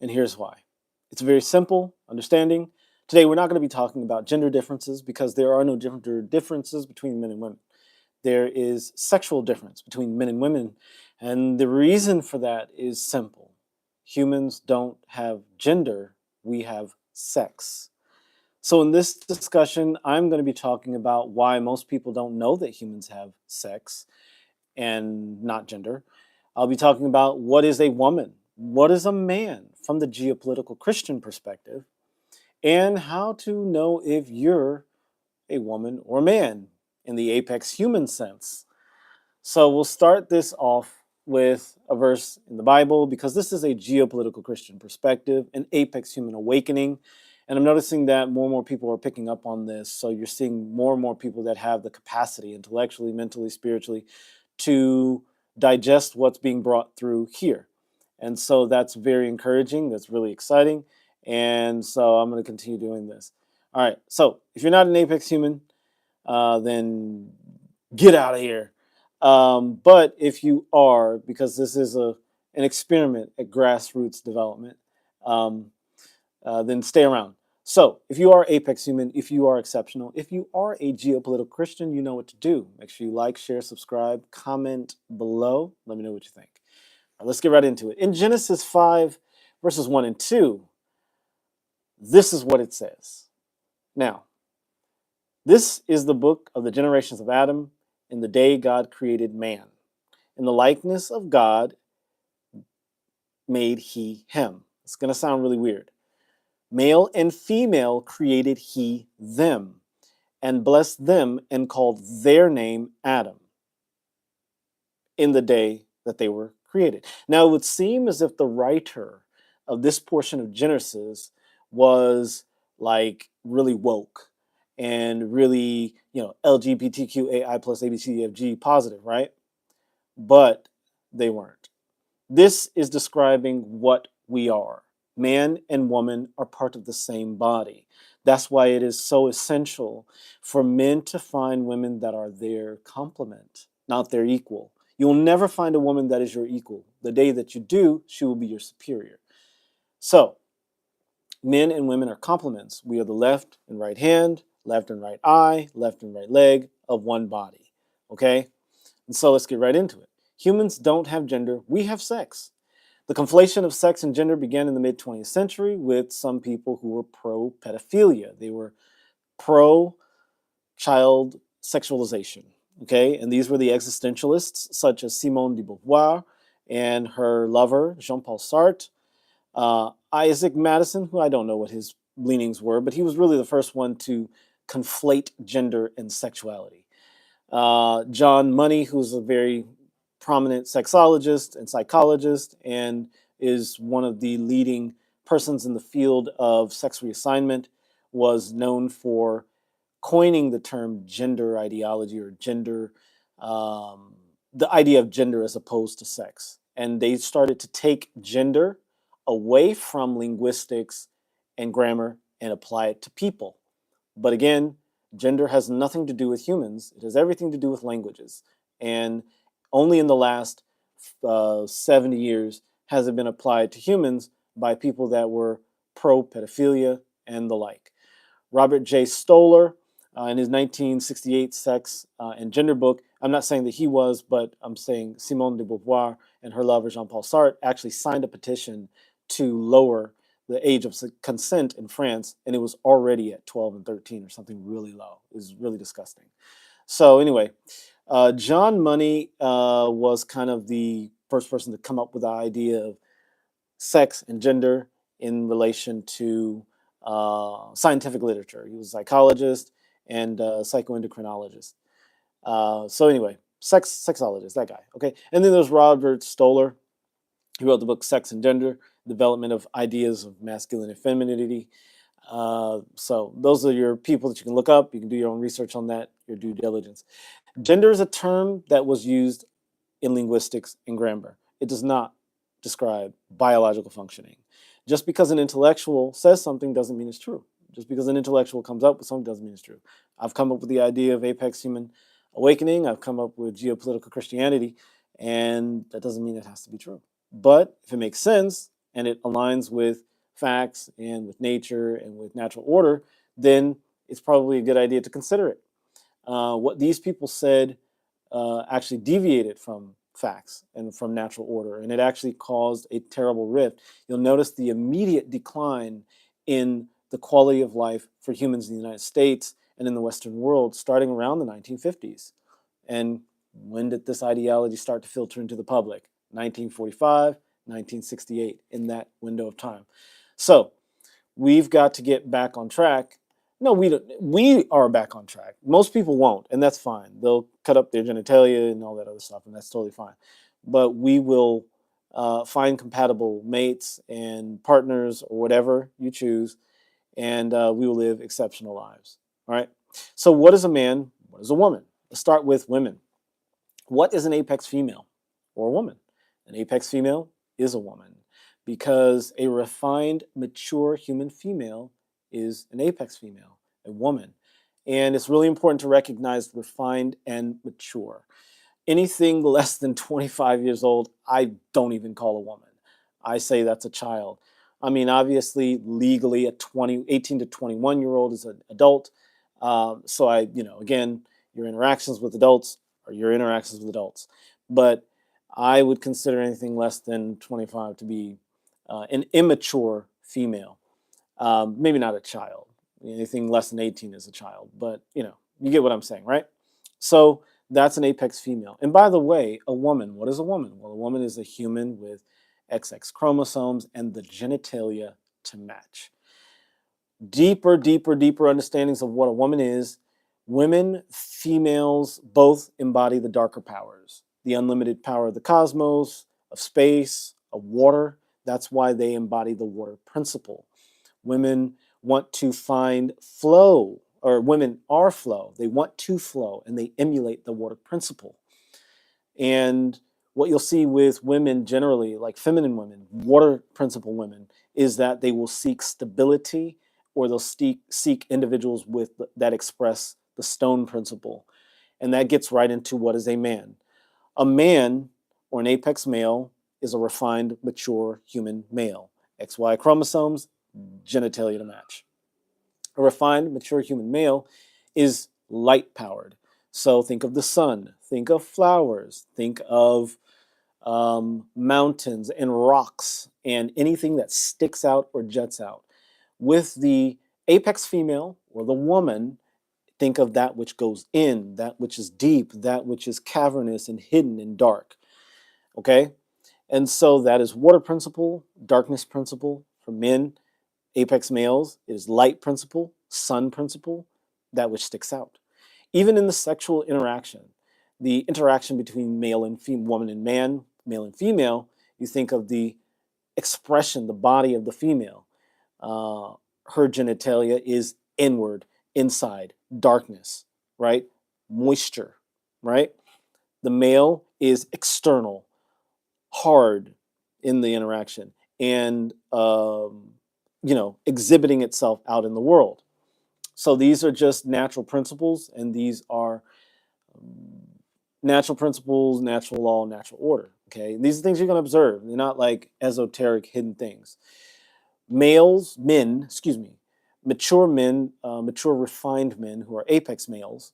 and here's why. It's very simple understanding. Today, we're not going to be talking about gender differences because there are no gender differences between men and women. There is sexual difference between men and women, and the reason for that is simple. Humans don't have gender, we have sex. So, in this discussion, I'm going to be talking about why most people don't know that humans have sex and not gender. I'll be talking about what is a woman, what is a man from the geopolitical Christian perspective, and how to know if you're a woman or man in the apex human sense. So we'll start this off with a verse in the Bible because this is a geopolitical Christian perspective, an apex human awakening. And I'm noticing that more and more people are picking up on this. So you're seeing more and more people that have the capacity intellectually, mentally, spiritually to digest what's being brought through here. And so that's very encouraging. That's really exciting. And so I'm going to continue doing this. All right. So if you're not an apex human, then get out of here. But if you are, because this is an experiment at grassroots development, then stay around. So if you are apex human, if you are exceptional, if you are a geopolitical Christian, you know what to do. Make sure you like, share, subscribe, comment below. Let me know what you think. All right, let's get right into it. In Genesis 5, verses 1 and 2, this is what it says. Now, this is the book of the generations of Adam in the day God created man. In the likeness of God made he him. It's going to sound really weird. Male and female created he them, and blessed them and called their name Adam in the day that they were created. Now, it would seem as if the writer of this portion of Genesis was like really woke and really, LGBTQAI plus ABCDFG positive, right? But they weren't. This is describing what we are. Man and woman are part of the same body. That's why it is so essential for men to find women that are their complement, not their equal. You will never find a woman that is your equal. The day that you do, she will be your superior. So, men and women are complements. We are the left and right hand, left and right eye, left and right leg of one body. Okay? And so let's get right into it. Humans don't have gender, we have sex. The conflation of sex and gender began in the mid 20th century with some people who were pro pedophilia. They were pro child sexualization. Okay, and these were the existentialists such as Simone de Beauvoir and her lover, Jean Paul Sartre. Isaac Madison, who I don't know what his leanings were, but he was really the first one to conflate gender and sexuality. John Money, who's a very prominent sexologist and psychologist and is one of the leading persons in the field of sex reassignment, was known for coining the term gender ideology or gender, the idea of gender as opposed to sex. And they started to take gender away from linguistics and grammar and apply it to people. But again, gender has nothing to do with humans. It has everything to do with languages. And only in the last 70 years has it been applied to humans by people that were pro-pedophilia and the like. Robert J. Stoller, in his 1968 Sex and Gender book, I'm not saying that he was, but I'm saying Simone de Beauvoir and her lover Jean-Paul Sartre actually signed a petition to lower the age of consent in France, and it was already at 12 and 13 or something really low. It was really disgusting. So anyway, John Money was kind of the first person to come up with the idea of sex and gender in relation to scientific literature. He was a psychologist and psychoendocrinologist. So anyway, sexologist, that guy. Okay, and then there's Robert Stoller. He wrote the book Sex and Gender, Development of Ideas of Masculine and Femininity. So those are your people that you can look up. You can do your own research on that, your due diligence. Gender is a term that was used in linguistics and grammar. It does not describe biological functioning. Just because an intellectual says something doesn't mean it's true. Just because an intellectual comes up with something doesn't mean it's true. I've come up with the idea of apex human awakening. I've come up with geopolitical Christianity, and that doesn't mean it has to be true. But if it makes sense, and it aligns with facts and with nature and with natural order, then it's probably a good idea to consider it. What these people said actually deviated from facts and from natural order, and it actually caused a terrible rift. You'll notice the immediate decline in the quality of life for humans in the United States and in the Western world starting around the 1950s. And when did this ideology start to filter into the public? 1945, 1968, in that window of time. So we've got to get back on track. No, we don't. We are back on track. Most people won't, and that's fine. They'll cut up their genitalia and all that other stuff, and that's totally fine. But we will find compatible mates and partners or whatever you choose, and we will live exceptional lives. All right. So, what is a man? What is a woman? Let's start with women. What is an apex female or a woman? An apex female is a woman because a refined, mature human female is an apex female, a woman. And it's really important to recognize refined and mature. Anything less than 25 years old, I don't even call a woman. I say that's a child. I mean, obviously, legally, 18 to 21-year-old is an adult. So again, your interactions with adults are your interactions with adults. But I would consider anything less than 25 to be an immature female. Maybe not a child. Anything less than 18 is a child. But, you get what I'm saying, right? So that's an apex female. And by the way, a woman, what is a woman? Well, a woman is a human with XX chromosomes and the genitalia to match. Deeper understandings of what a woman is. Women, females, both embody the darker powers, the unlimited power of the cosmos, of space, of water. That's why they embody the water principle. Women want to find flow, or women are flow. They want to flow, and they emulate the water principle. And what you'll see with women generally, like feminine women, water principle women, is that they will seek stability, or they'll seek individuals that express the stone principle. And that gets right into what is a man. A man, or an apex male, is a refined, mature human male. XY chromosomes, genitalia to match. A refined, mature human male is light-powered. So think of the sun, think of flowers, think of mountains and rocks and anything that sticks out or jets out. With the apex female, or the woman, think of that which goes in, that which is deep, that which is cavernous and hidden and dark. Okay? And so that is water principle, darkness principle for men. Apex males is light principle, sun principle, that which sticks out. Even in the sexual interaction, the interaction between male and woman and man, male and female, you think of the expression, the body of the female. Her genitalia is inward, inside, darkness, right? Moisture, right? The male is external, hard in the interaction, and exhibiting itself out in the world. So these are just natural principles, and these are natural principles, natural law, natural order. Okay, these are things you're going to observe. They're not like esoteric hidden things. Mature men, mature refined men who are apex males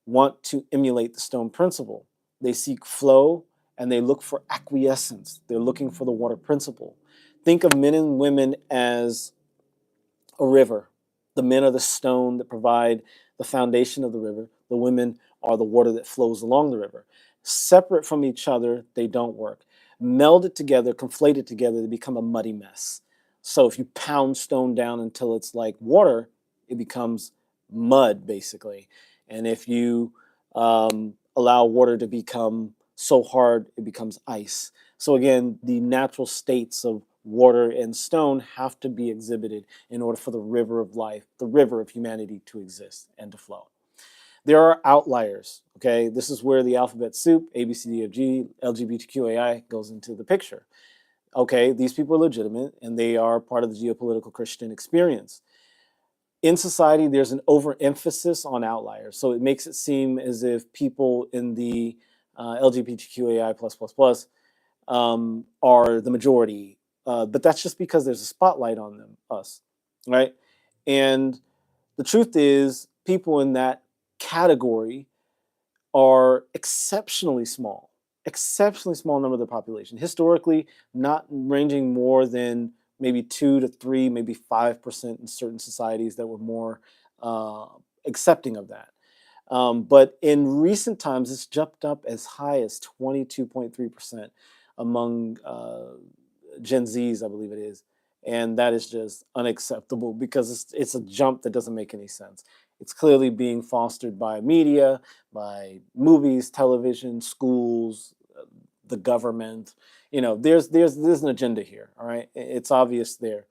want to emulate the stone principle. They seek flow and they look for acquiescence. They're looking for the water principle. Think of men and women as a river. The men are the stone that provide the foundation of the river. The women are the water that flows along the river. Separate from each other, they don't work. Melded together, conflated together, they become a muddy mess. So if you pound stone down until it's like water, it becomes mud, basically. And if you allow water to become so hard, it becomes ice. So again, the natural states of water and stone have to be exhibited in order for the river of life, the river of humanity, to exist and to flow. There are outliers, okay? This is where the alphabet soup, A, B, C, D, F, G, LGBTQAI goes into the picture. Okay, these people are legitimate and they are part of the geopolitical Christian experience. In society, there's an overemphasis on outliers. So it makes it seem as if people in the LGBTQAI++, are the majority but that's just because there's a spotlight on us, right? And the truth is, people in that category are exceptionally small number of the population. Historically, not ranging more than maybe 2 to 3, maybe 5% in certain societies that were more uh, accepting of that. But in recent times, it's jumped up as high as 22.3% among Gen Zs, I believe it is. And that is just unacceptable because it's a jump that doesn't make any sense. It's clearly being fostered by media, by movies, television, schools, the government. There's an agenda here. All right, it's obvious there.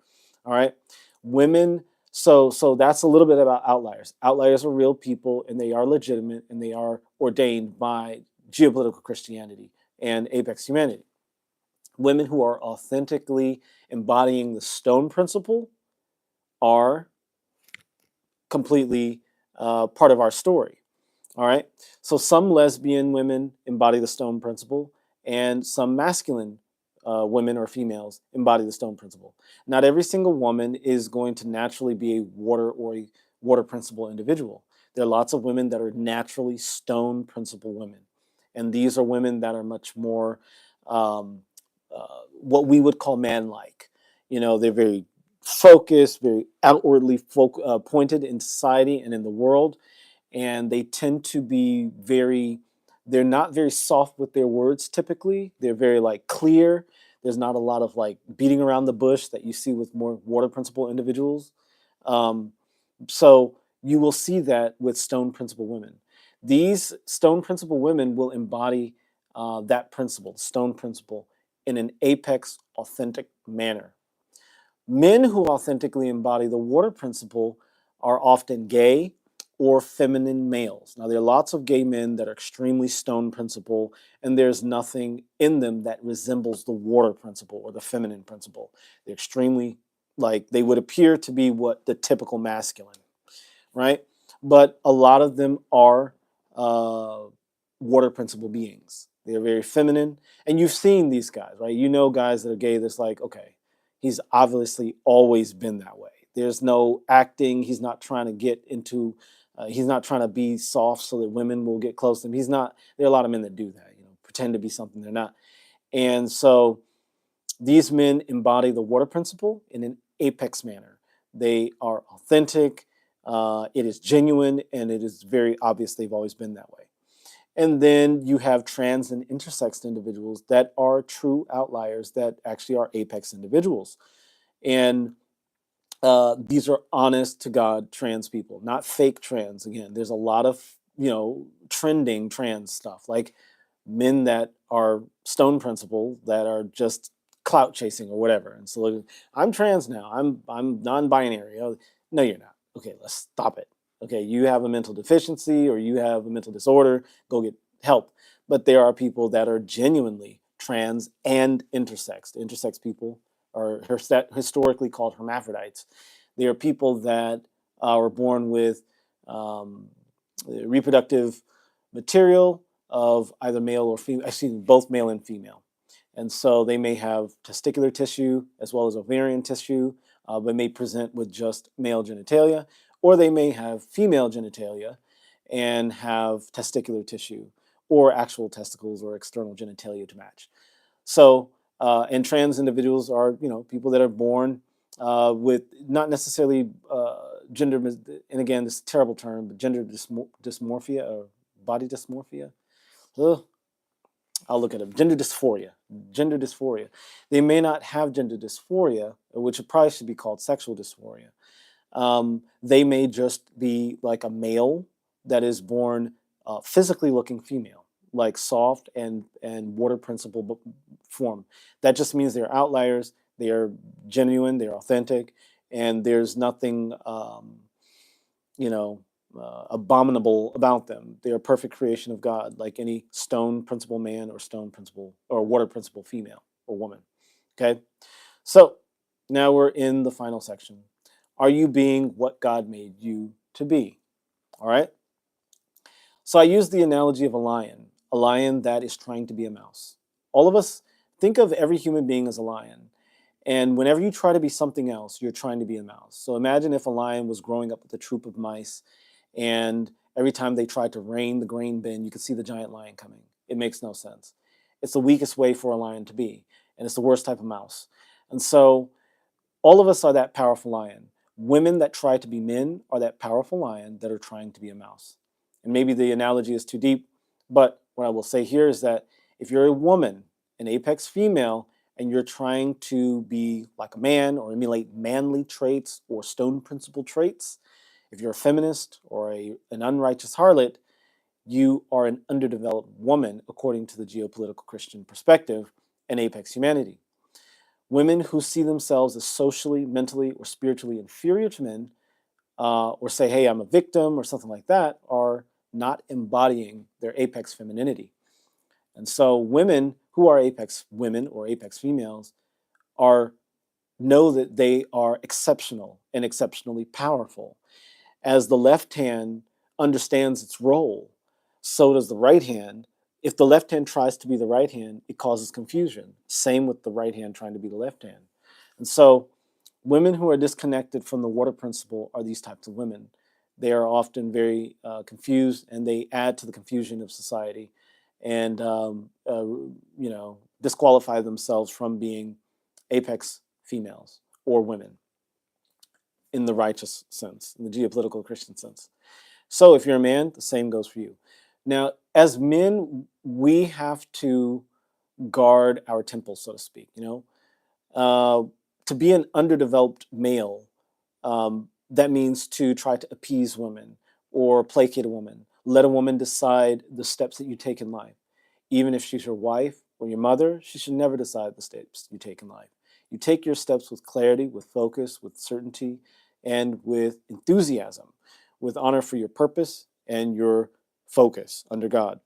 All right, women. So that's a little bit about outliers. Outliers are real people, and they are legitimate, and they are ordained by geopolitical Christianity and apex humanity. Women who are authentically embodying the stone principle are completely part of our story. All right. So some lesbian women embody the stone principle, and some masculine women or females embody the stone principle. Not every single woman is going to naturally be a water or a water principle individual. There are lots of women that are naturally stone principle women. And these are women that are much more what we would call man-like. They're very focused, very outwardly pointed in society and in the world, and they tend to be they're not very soft with their words typically. They're very clear. There's not a lot of beating around the bush that you see with more water principle individuals. So you will see that with stone principle women. These stone principle women will embody that principle, the stone principle, in an apex authentic manner. Men who authentically embody the water principle are often gay or feminine males. Now, there are lots of gay men that are extremely stone principle, and there's nothing in them that resembles the water principle or the feminine principle. They're extremely, they would appear to be what the typical masculine, right? But a lot of them are water principle beings. They're very feminine, and you've seen these guys, right? Guys that are gay that's okay, he's obviously always been that way. There's no acting. He's not trying to get into, he's not trying to be soft so that women will get close to him. He's not, there are a lot of men that do that, pretend to be something they're not. And so these men embody the water principle in an apex manner. They are authentic, it is genuine, and it is very obvious they've always been that way. And then you have trans and intersex individuals that are true outliers that actually are apex individuals. And these are honest to God trans people, not fake trans. Again, there's a lot of, trending trans stuff, like men that are stone principle that are just clout chasing or whatever. And so I'm trans now. I'm non-binary. Oh, no, you're not. Okay, let's stop it. Okay, you have a mental deficiency or you have a mental disorder, go get help. But there are people that are genuinely trans and intersex. Intersex people are historically called hermaphrodites. They are people that were born with reproductive material of either male or female, actually both male and female. And so they may have testicular tissue as well as ovarian tissue, but may present with just male genitalia, or they may have female genitalia and have testicular tissue or actual testicles or external genitalia to match. So, and trans individuals are, people that are born with not necessarily gender, and again, this terrible term, but gender dysmorphia or body dysmorphia. Ugh. I'll look at it. Gender dysphoria. Gender dysphoria. They may not have gender dysphoria, which probably should be called sexual dysphoria. They may just be like a male that is born physically looking female, like soft and water principle form. That just means they're outliers. They are genuine. They're authentic, and there's nothing, abominable about them. They are a perfect creation of God, like any stone principle man or stone principle or water principle female or woman. Okay, so now we're in the final section. Are you being what God made you to be? All right. So I use the analogy of a lion that is trying to be a mouse. All of us think of every human being as a lion. And whenever you try to be something else, you're trying to be a mouse. So imagine if a lion was growing up with a troop of mice, and every time they tried to rein the grain bin, you could see the giant lion coming. It makes no sense. It's the weakest way for a lion to be, and it's the worst type of mouse. And so all of us are that powerful lion. Women that try to be men are that powerful lion that are trying to be a mouse. And maybe the analogy is too deep, but what I will say here is that if you're a woman, an apex female, and you're trying to be like a man or emulate manly traits or stone principle traits, if you're a feminist or an unrighteous harlot, you are an underdeveloped woman according to the geopolitical Christian perspective and apex humanity. Women who see themselves as socially, mentally, or spiritually inferior to men, or say, hey, I'm a victim or something like that, are not embodying their apex femininity. And so women who are apex women or apex females know that they are exceptional and exceptionally powerful. As the left hand understands its role, so does the right hand. If the left hand tries to be the right hand, it causes confusion. Same with the right hand trying to be the left hand. And so women who are disconnected from the water principle are these types of women. They are often very confused, and they add to the confusion of society, and disqualify themselves from being apex females or women in the righteous sense, in the geopolitical Christian sense. So if you're a man, the same goes for you. Now, as men, we have to guard our temples, so to speak. To be an underdeveloped male, that means to try to appease women or placate a woman. Let a woman decide the steps that you take in life. Even if she's your wife or your mother, she should never decide the steps you take in life. You take your steps with clarity, with focus, with certainty, and with enthusiasm, with honor for your purpose and your focus under God.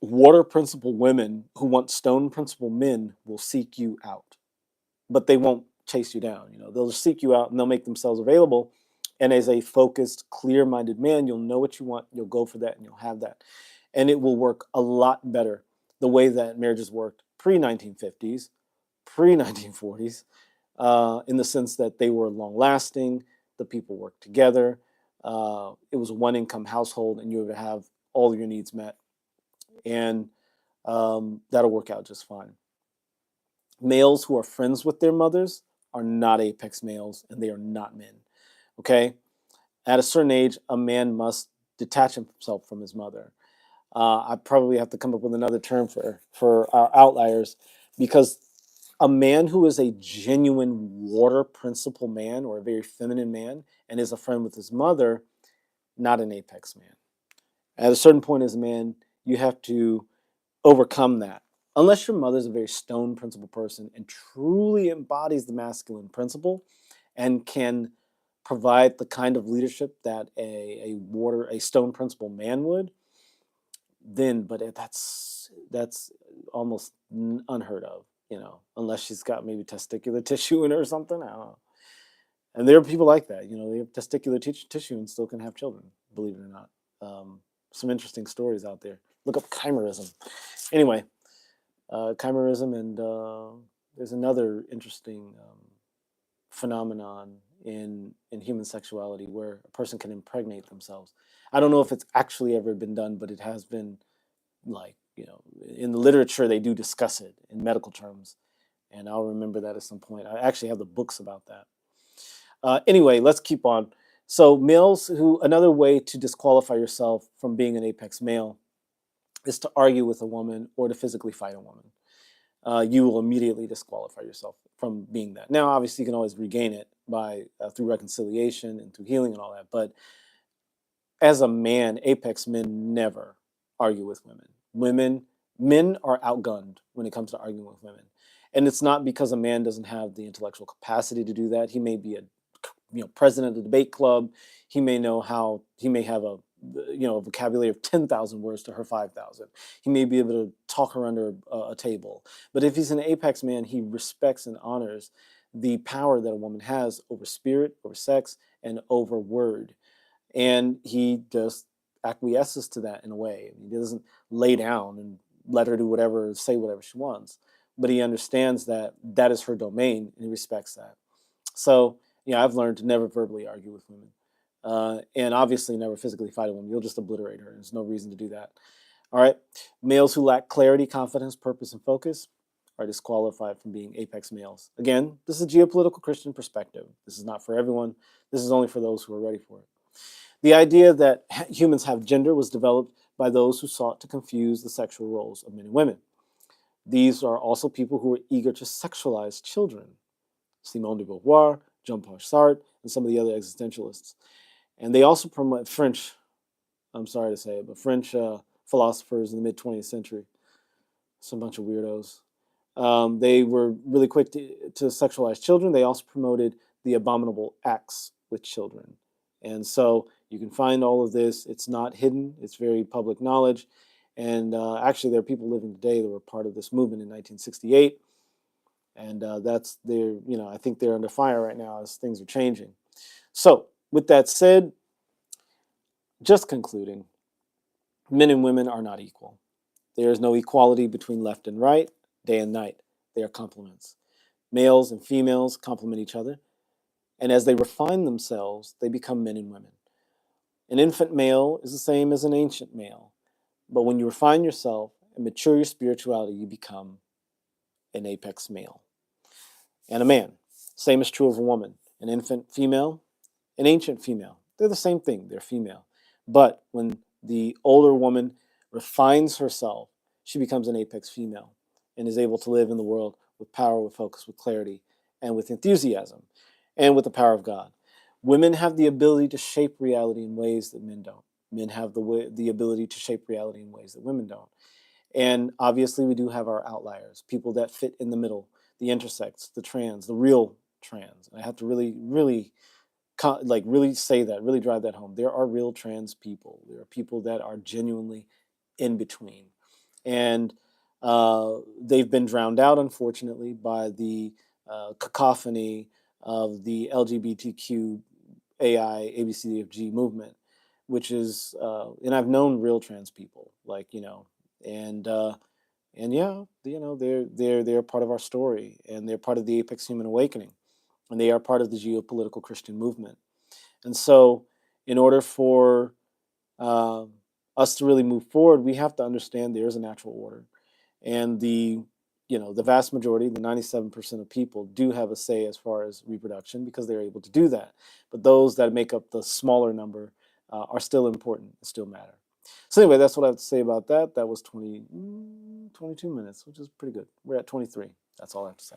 Water principle women who want stone principle men will seek you out, but they won't chase you down. They'll seek you out and they'll make themselves available. And as a focused, clear-minded man, you'll know what you want, you'll go for that, and you'll have that. And it will work a lot better the way that marriages worked pre-1950s, pre-1940s, in the sense that they were long-lasting, the people worked together, it was a one-income household, and you would have all your needs met. And that'll work out just fine. Males who are friends with their mothers are not apex males, and they are not men. Okay? At a certain age, a man must detach himself from his mother. I probably have to come up with another term for our outliers, because a man who is a genuine water principle man or a very feminine man and is a friend with his mother, not an apex man. At a certain point as a man, you have to overcome that. Unless your mother is a very stone principle person and truly embodies the masculine principle and can provide the kind of leadership that a stone principle man would, then, but that's almost unheard of, unless she's got maybe testicular tissue in her or something. I don't know. And there are people like that, they have testicular tissue and still can have children, believe it or not. Some interesting stories out there. Look up chimerism. Anyway, chimerism, and there's another interesting phenomenon in human sexuality where a person can impregnate themselves. I don't know if it's actually ever been done, but it has been, in the literature they do discuss it in medical terms, and I'll remember that at some point. I actually have the books about that. Anyway, let's keep on. So another way to disqualify yourself from being an apex male is to argue with a woman or to physically fight a woman. You will immediately disqualify yourself from being that. Now, obviously, you can always regain it through reconciliation and through healing and all that. But as a man, apex men never argue with women. Men are outgunned when it comes to arguing with women. And it's not because a man doesn't have the intellectual capacity to do that. He may be a president of the debate club. He may have a vocabulary of 10,000 words to her 5,000. He may be able to talk her under a table. But if he's an apex man, he respects and honors the power that a woman has over spirit, over sex, and over word. And he just acquiesces to that in a way. He doesn't lay down and let her do whatever, say whatever she wants. but he understands that that is her domain, and he respects that. So, I've learned to never verbally argue with women, and obviously never physically fight a woman. You'll just obliterate her. There's no reason to do that. All right. Males who lack clarity, confidence, purpose, and focus are disqualified from being apex males. Again, this is a geopolitical Christian perspective. This is not for everyone. This is only for those who are ready for it. The idea that humans have gender was developed by those who sought to confuse the sexual roles of men and women. These are also people who were eager to sexualize children. Simone de Beauvoir, Jean-Paul Sartre, and some of the other existentialists. And they also promote French, I'm sorry to say it, but French philosophers in the mid-20th century. Some bunch of weirdos. They were really quick to sexualize children. They also promoted the abominable acts with children. And so you can find all of this. It's not hidden. It's very public knowledge. And actually, there are people living today that were part of this movement in 1968. And that's their, I think they're under fire right now as things are changing. So with that said, just concluding, men and women are not equal. There is no equality between left and right, day and night. They are complements. Males and females complement each other. And as they refine themselves, they become men and women. An infant male is the same as an ancient male. But when you refine yourself and mature your spirituality, you become an apex male. And a man. Same is true of a woman. An infant female, an ancient female. They're the same thing. They're female. But when the older woman refines herself, she becomes an apex female and is able to live in the world with power, with focus, with clarity, and with enthusiasm, and with the power of God. Women have the ability to shape reality in ways that men don't. Men have the ability to shape reality in ways that women don't. And obviously, we do have our outliers, people that fit in the middle, the intersects, the trans, the real trans. I have to really say that, really drive that home. There are real trans people. There are people that are genuinely in between. And they've been drowned out, unfortunately, by the cacophony of the LGBTQ AI ABCDFG movement, which is, and I've known real trans people, and yeah, they're part of our story, and they're part of the Apex Human Awakening, and they are part of the Geopolitical Christian movement. And so, in order for us to really move forward, we have to understand there is a natural order, and the vast majority, the 97% of people, do have a say as far as reproduction because they're able to do that. But those that make up the smaller number are still important and still matter. So anyway, that's what I have to say about that. That was 22 minutes, which is pretty good. We're at 23. That's all I have to say.